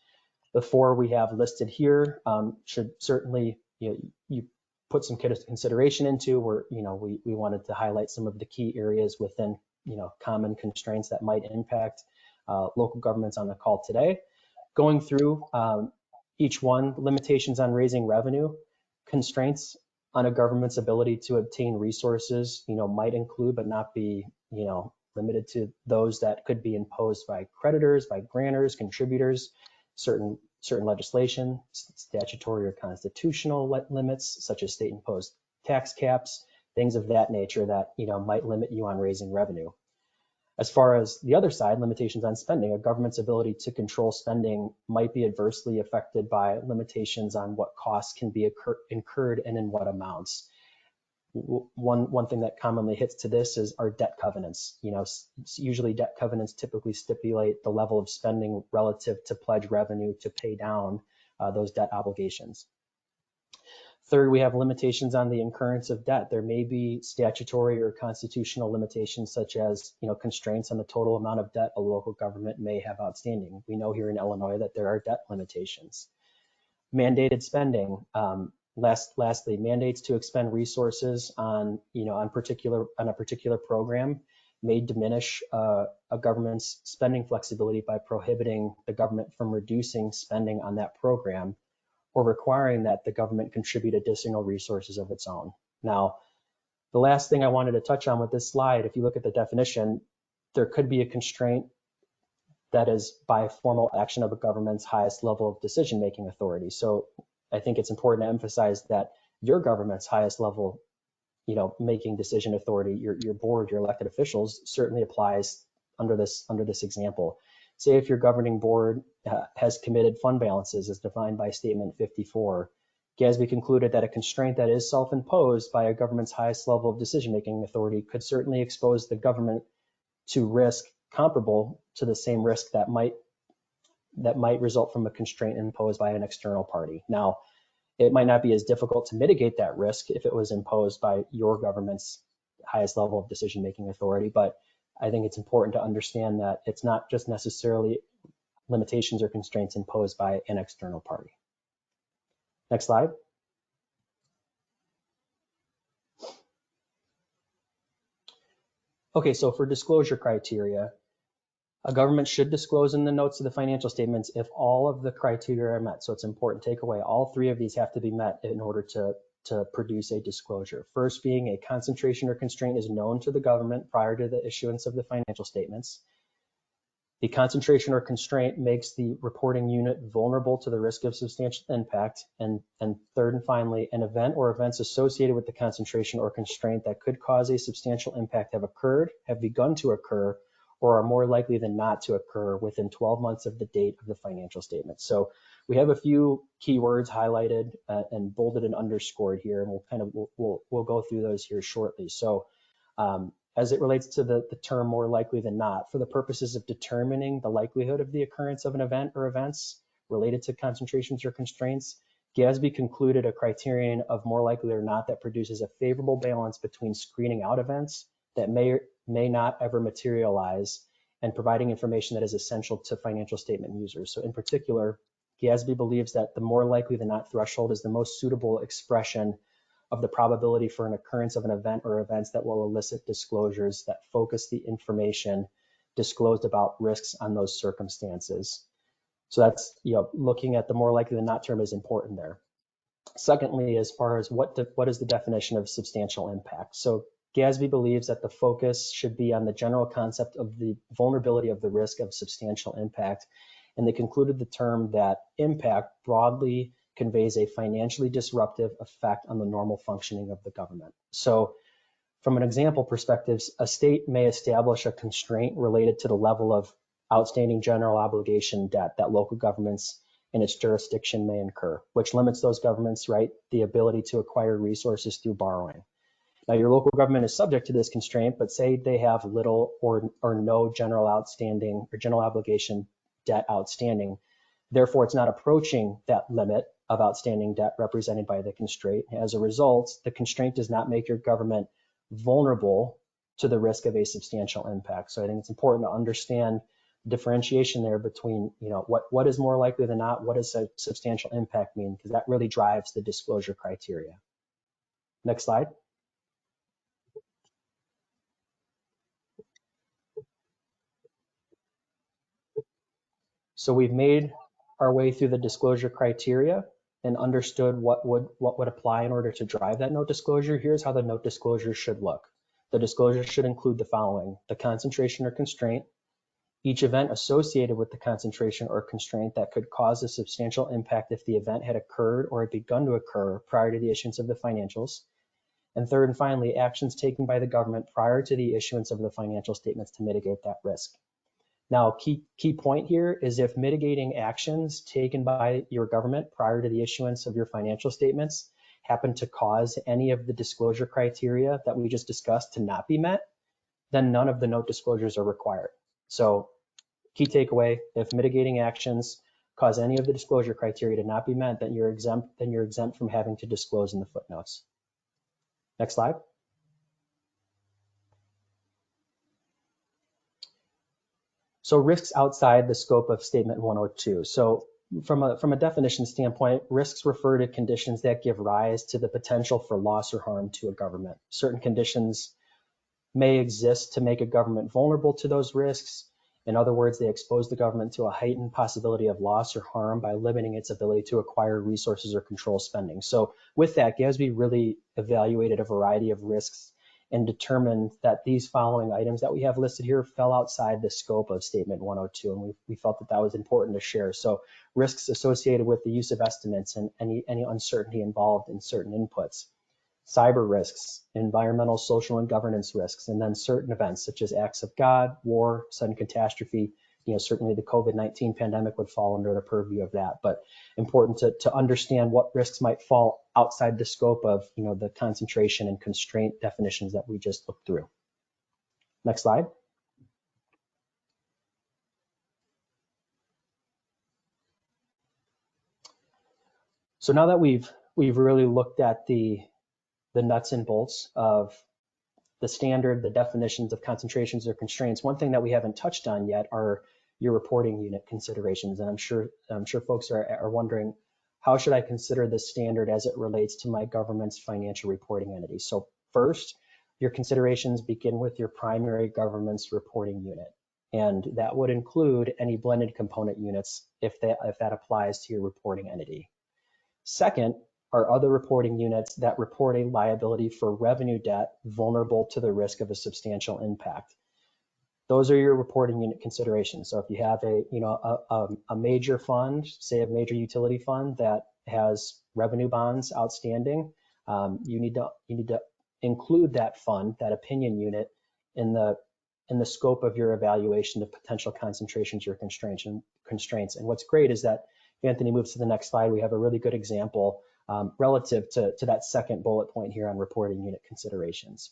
The four we have listed here should certainly, you put some consideration into. We wanted to highlight some of the key areas within common constraints that might impact local governments on the call today. Going through each one, limitations on raising revenue, constraints on a government's ability to obtain resources, might include but not be, limited to those that could be imposed by creditors, by grantors, contributors, certain legislation, statutory or constitutional limits, such as state-imposed tax caps, things of that nature that might limit you on raising revenue. As far as the other side, limitations on spending, a government's ability to control spending might be adversely affected by limitations on what costs can be incurred and in what amounts. One thing that commonly hits to this is our debt covenants. Usually debt covenants typically stipulate the level of spending relative to pledge revenue to pay down those debt obligations. Third, we have limitations on the incurrence of debt. There may be statutory or constitutional limitations, such as constraints on the total amount of debt a local government may have outstanding. We know here in Illinois that there are debt limitations. Mandated spending. Lastly, mandates to expend resources on a particular program may diminish a government's spending flexibility by prohibiting the government from reducing spending on that program, or requiring that the government contribute additional resources of its own. Now, the last thing I wanted to touch on with this slide, if you look at the definition, there could be a constraint that is by formal action of a government's highest level of decision-making authority. So I think it's important to emphasize that your government's highest level, making decision authority, your board, your elected officials, certainly applies under this example. Say if your governing board has committed fund balances as defined by Statement 54, GASB concluded that a constraint that is self-imposed by a government's highest level of decision-making authority could certainly expose the government to risk comparable to the same risk that might result from a constraint imposed by an external party. Now, it might not be as difficult to mitigate that risk if it was imposed by your government's highest level of decision-making authority, but I think it's important to understand that it's not just necessarily limitations or constraints imposed by an external party. Next slide. Okay, so for disclosure criteria, a government should disclose in the notes of the financial statements if all of the criteria are met. So it's important to take away all three of these have to be met in order to produce a disclosure. First being a concentration or constraint is known to the government prior to the issuance of the financial statements. The concentration or constraint makes the reporting unit vulnerable to the risk of substantial impact. And third and finally, an event or events associated with the concentration or constraint that could cause a substantial impact have occurred, have begun to occur, or are more likely than not to occur within 12 months of the date of the financial statement. So we have a few keywords highlighted and bolded and underscored here, and we'll go through those here shortly. So as it relates to the term more likely than not, for the purposes of determining the likelihood of the occurrence of an event or events related to concentrations or constraints, GASB concluded a criterion of more likely or not that produces a favorable balance between screening out events that may not ever materialize and providing information that is essential to financial statement users. So in particular, GASB believes that the more likely than not threshold is the most suitable expression of the probability for an occurrence of an event or events that will elicit disclosures that focus the information disclosed about risks on those circumstances. So that's, looking at the more likely than not term is important there. Secondly, as far as what is the definition of substantial impact? So GASB believes that the focus should be on the general concept of the vulnerability of the risk of substantial impact. And they concluded the term that impact broadly conveys a financially disruptive effect on the normal functioning of the government. So from an example perspective, a state may establish a constraint related to the level of outstanding general obligation debt that local governments in its jurisdiction may incur, which limits those governments, the ability to acquire resources through borrowing. Now, your local government is subject to this constraint, but say they have little or no general outstanding or general obligation debt outstanding. Therefore, it's not approaching that limit of outstanding debt represented by the constraint. As a result, the constraint does not make your government vulnerable to the risk of a substantial impact. So I think it's important to understand the differentiation there between, what is more likely than not, what does a substantial impact mean, because that really drives the disclosure criteria. Next slide. So we've made our way through the disclosure criteria and understood what would apply in order to drive that note disclosure. Here's how the note disclosure should look. The disclosure should include the following: the concentration or constraint, each event associated with the concentration or constraint that could cause a substantial impact if the event had occurred or had begun to occur prior to the issuance of the financials. And third and finally, actions taken by the government prior to the issuance of the financial statements to mitigate that risk. Now, key point here is if mitigating actions taken by your government prior to the issuance of your financial statements happen to cause any of the disclosure criteria that we just discussed to not be met, then none of the note disclosures are required. So key takeaway, if mitigating actions cause any of the disclosure criteria to not be met, then you're exempt from having to disclose in the footnotes. Next slide. So risks outside the scope of Statement 102. So from a definition standpoint, risks refer to conditions that give rise to the potential for loss or harm to a government. Certain conditions may exist to make a government vulnerable to those risks. In other words, they expose the government to a heightened possibility of loss or harm by limiting its ability to acquire resources or control spending. So with that, GASB really evaluated a variety of risks and determined that these following items that we have listed here fell outside the scope of Statement 102, and we felt that that was important to share. So risks associated with the use of estimates and any uncertainty involved in certain inputs, cyber risks, environmental, social, and governance risks, and then certain events such as acts of God, war, sudden catastrophe. Certainly the COVID-19 pandemic would fall under the purview of that, but important to understand what risks might fall outside the scope of the concentration and constraint definitions that we just looked through. Next slide. So now that we've really looked at the nuts and bolts of the standard, the definitions of concentrations or constraints, one thing that we haven't touched on yet are your reporting unit considerations. And I'm sure folks are wondering, how should I consider this standard as it relates to my government's financial reporting entity? So first, your considerations begin with your primary government's reporting unit. And that would include any blended component units if that applies to your reporting entity. Second, are other reporting units that report a liability for revenue debt vulnerable to the risk of a substantial impact. Those are your reporting unit considerations. So if you have a major fund, say a major utility fund that has revenue bonds outstanding, you need to include that fund, that opinion unit, in the scope of your evaluation of potential concentrations or constraints. And what's great is that if Anthony moves to the next slide, we have a really good example relative to that second bullet point here on reporting unit considerations.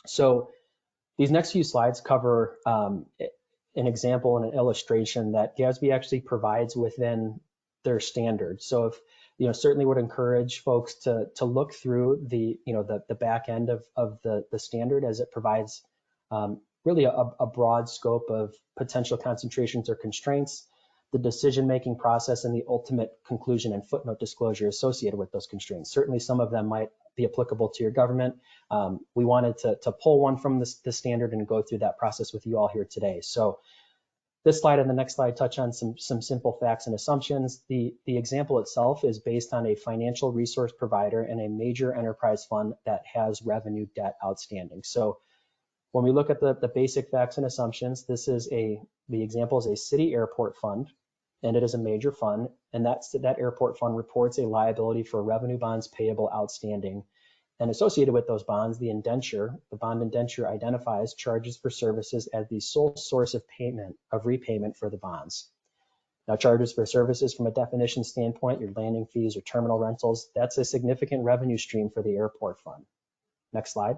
So these next few slides cover an example and an illustration that GASB actually provides within their standard. So if certainly would encourage folks to look through the back end of the standard, as it provides really a broad scope of potential concentrations or constraints, the decision-making process, and the ultimate conclusion and footnote disclosure associated with those constraints. Certainly some of them might be applicable to your government. We wanted to pull one from the standard and go through that process with you all here today. So this slide and the next slide touch on some simple facts and assumptions. The example itself is based on a financial resource provider and a major enterprise fund that has revenue debt outstanding. So when we look at the basic facts and assumptions, the example is a city airport fund, and it is a major fund, and that airport fund reports a liability for revenue bonds payable outstanding. And associated with those bonds, the bond indenture identifies charges for services as the sole source of repayment for the bonds. Now, charges for services from a definition standpoint, your landing fees or terminal rentals, that's a significant revenue stream for the airport fund. Next slide.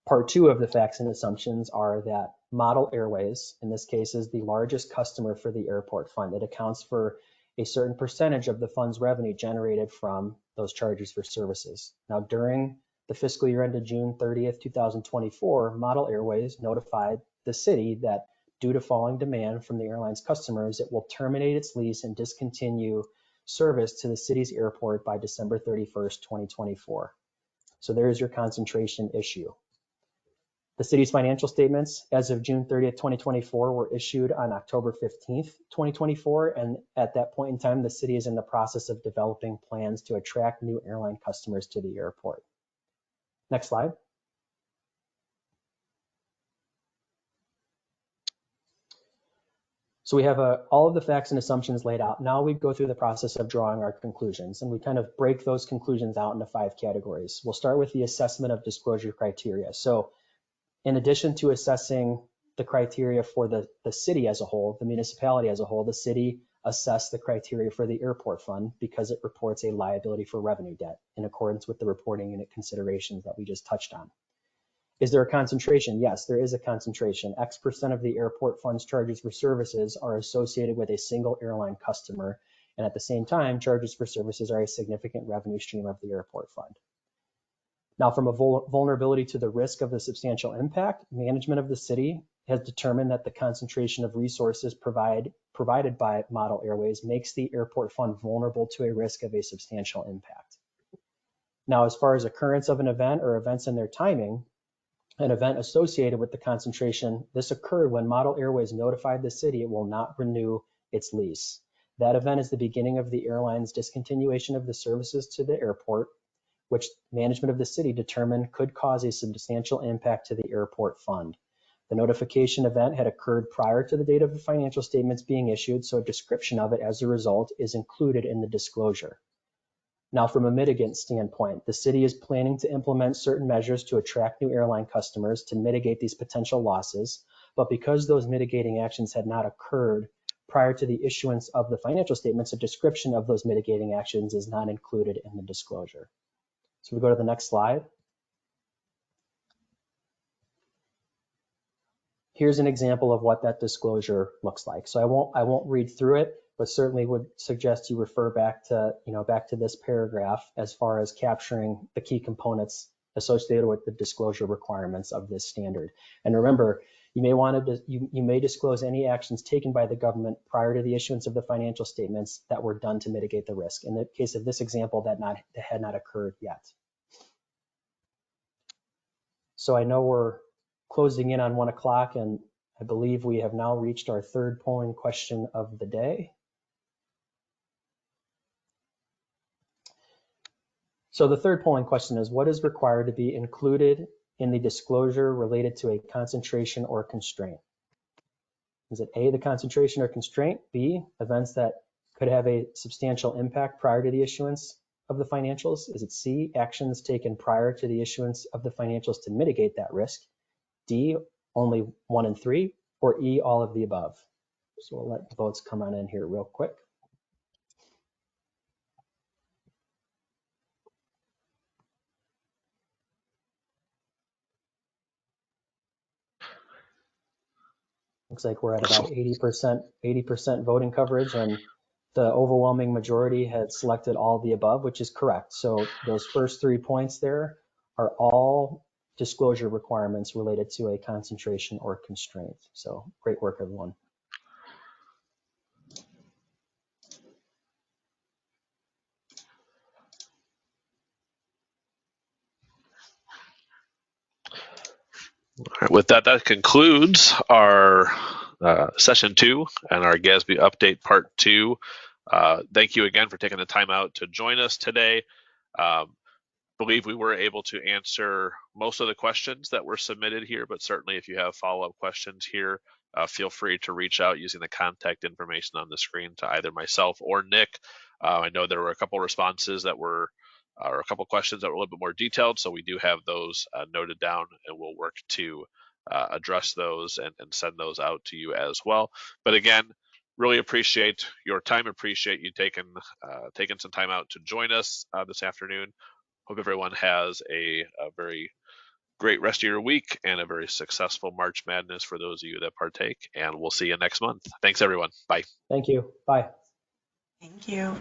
Part two of the facts and assumptions are that Model Airways, in this case, is the largest customer for the airport fund. It accounts for a certain percentage of the fund's revenue generated from those charges for services. Now, during the fiscal year ended June 30th, 2024, Model Airways notified the city that due to falling demand from the airline's customers, it will terminate its lease and discontinue service to the city's airport by December 31st, 2024. So there is your concentration issue. The city's financial statements as of June 30th, 2024 were issued on October 15th, 2024. And at that point in time, the city is in the process of developing plans to attract new airline customers to the airport. Next slide. So we have all of the facts and assumptions laid out. Now we go through the process of drawing our conclusions, and we kind of break those conclusions out into 5 categories. We'll start with the assessment of disclosure criteria. So in addition to assessing the criteria for the city as a whole, the municipality as a whole, the city assessed the criteria for the airport fund because it reports a liability for revenue debt in accordance with the reporting unit considerations that we just touched on. Is there a concentration? Yes, there is a concentration. X% of the airport fund's charges for services are associated with a single airline customer, and at the same time, charges for services are a significant revenue stream of the airport fund. Now, from a vulnerability to the risk of a substantial impact, management of the city has determined that the concentration of resources provided by Model Airways makes the airport fund vulnerable to a risk of a substantial impact. Now, as far as occurrence of an event or events in their timing, an event associated with the concentration, this occurred when Model Airways notified the city it will not renew its lease. That event is the beginning of the airline's discontinuation of the services to the airport, which management of the city determined could cause a substantial impact to the airport fund. The notification event had occurred prior to the date of the financial statements being issued, so a description of it as a result is included in the disclosure. Now, from a mitigant standpoint, the city is planning to implement certain measures to attract new airline customers to mitigate these potential losses, but because those mitigating actions had not occurred prior to the issuance of the financial statements, a description of those mitigating actions is not included in the disclosure. So we go to the next slide. Here's an example of what that disclosure looks like. So I won't read through it, but certainly would suggest you refer back to this paragraph as far as capturing the key components associated with the disclosure requirements of this standard. And remember, you may disclose any actions taken by the government prior to the issuance of the financial statements that were done to mitigate the risk. In the case of this example, that had not occurred yet. So I know we're closing in on 1 o'clock, and I believe we have now reached our 3rd polling question of the day. So the 3rd polling question is, what is required to be included in the disclosure related to a concentration or constraint? Is it A, the concentration or constraint, B, events that could have a substantial impact prior to the issuance of the financials? Is it C, actions taken prior to the issuance of the financials to mitigate that risk? D, only 1 and 3, or E, all of the above? So we'll let the votes come on in here real quick. Looks like we're at about 80% voting coverage, and the overwhelming majority had selected all of the above, which is correct. So those first 3 points there are all disclosure requirements related to a concentration or constraint. So great work, everyone. All right, with that, that concludes our session 2 and our GASB update part 2. Thank you again for taking the time out to join us today. Believe we were able to answer most of the questions that were submitted here, but certainly if you have follow-up questions here, feel free to reach out using the contact information on the screen to either myself or Nick. I know there were a couple responses that were, or a couple questions that were a little bit more detailed, so we do have those noted down, and we'll work to address those and send those out to you as well. But again, really appreciate your time, appreciate you taking some time out to join us this afternoon. Hope everyone has a very great rest of your week and a very successful March Madness for those of you that partake. And we'll see you next month. Thanks, everyone. Bye. Thank you. Bye. Thank you.